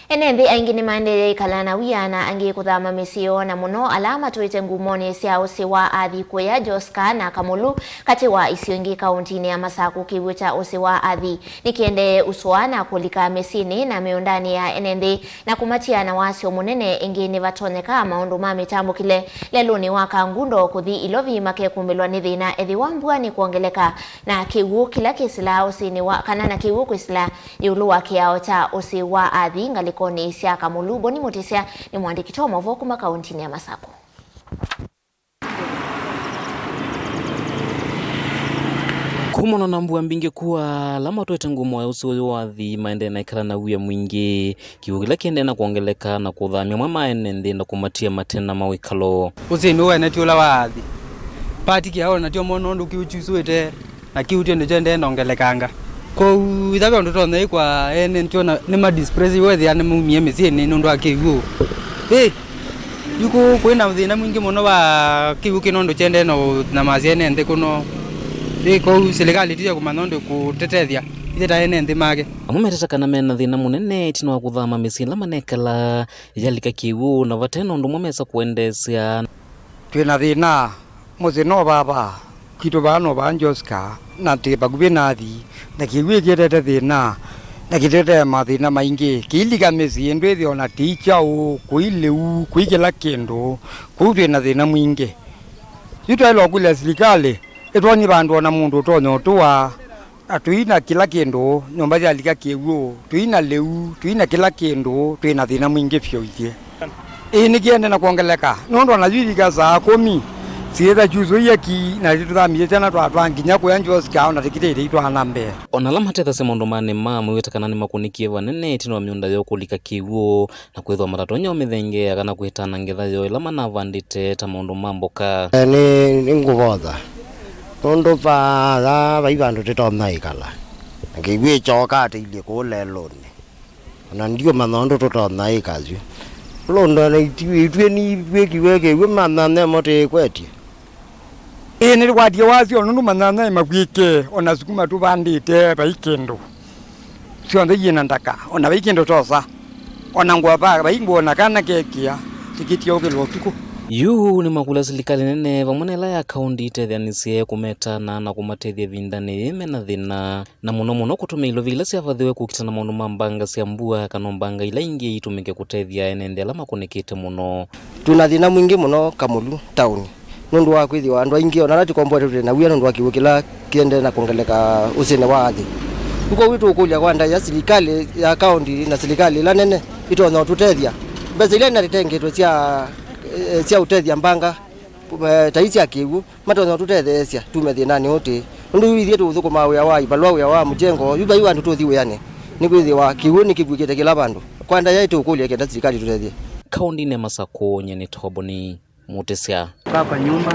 Enethi aingi ni maendelea ikalana wiyana angi kuthama misio na muno alama tuite ngumoni cia usi wa athi kuya Joska na Kamulu kati wa isio ingi kauntini ya Masaku kiwu cha usi wa athi nikiende uswa na kulika mesini na miundani ya Enethi na kumatia na wasio munene ingi ni vatoneka maundu ma mitambo kile leluni waka ngundo kuthi ilovi make kumbilwa ni thina ethi wambua ni kuongeleka na kiwu kila kisila usi ni wa kanana kiwu kisila yulu wa kiao cha usi wa athi ngalikoni cia Kamulu Boni Mutisia ni mwandiki tomo vokuma kauntini ya Masaku. Kumona nambua mbinge kuwa lama tuwete ngumo ya usi wathi maende na ikala na uya mwingi kiwugila kiende na kuongeleka na kuthamia mwa Enethi na kumatia matena mawikalo usi nuwe na tiula wathi pati kiao na tio monondo kiuchusuete na kiutio ndechende na ongelekanga ko ithabe ndo tonde kwa Enethi ni ma dispress wethi ya mumie mesini ndo akiwu yuko kwina thina mwingi muno wa kiwu kinondo chende no na mazi Enethi kuno ko serikali tiya kumanondo kutetethia itheta Enethi make amumeteta kana mena thina munene tino wa kuthama misila manekala yalika kiwu na vateno ndo momesa kuendesya twina thina muthino baba kitu bano ba Joska na tiba kubinathi na kiwi kirete thina na kitete mathina maingi kilika mesi ndwethi ona ticha u kuileu kuikila kindu kuthi na thina mwingi yutwailo kule serikali etwani bandu ona mundu tonyo tuwa atuina kila kindu nyomba ya lika kiwu tuina leu tuina kila kindu tuina thina mwingi fyoithie ni kiende na kuongeleka nondo na yithika saa 10 sietha chuzo yaki na tuthamie tena twatwanginya kuya Joska ona tikitete itwana mbe ona lama tetha se mondo mane mamu wetakana ni makunikie vanene tino miunda yo kulika kiwu na kwethwa matatonyo mithenge kana kuhitana ngetha yo lama na vandite ta mondo mamboka ni nguvotha tondo pa baibandu tetona ikala ngigwe choka atilie kuleloni ona ndio manondo tutona ikazu londo na itwe ni wekiweke we manane mote kwetie ni rwatie wasio nundu manana makwike ona sukuma tu bandite baikendo sionde yina ndaka ona baikendo tosa ona ngwapa baingwa na kana kekia tikitio kilotuko yu ni makula serikali nene vamonela ya kaunti tethianisie kumetana na kumatethia vindani mena thina na muno kutumia ilo vila siavathiwe kukitana maundu mambanga cia mbua kana mbanga ila ingi itumike kutethia Enethi ala makunikite muno tuna thina mwingi muno Kamulu town nundu wa kwithiwa andu aingi ona ratikombwete na wia nundu wa kiwukila kiende na kuongeleka usine wa athi uko witu ukulia kwa ndaya serikali ya kaunti na serikali la nene itonyo tutethia mbeza ile na ritengetwe cia utethia mbanga taisi akiwu matonyo tutethecia tumethinani uti ndu withie tuthukuma wia wa ibalwa wia wa mujengo yuba iwa ndu tuthiwe yani ni kwithiwa kiwu ni kibwikite kila bandu kwa ndaya itu ukulia kenda serikali tutethia kaunti ne Masaku nyene Boni Mutisia kwa nyumba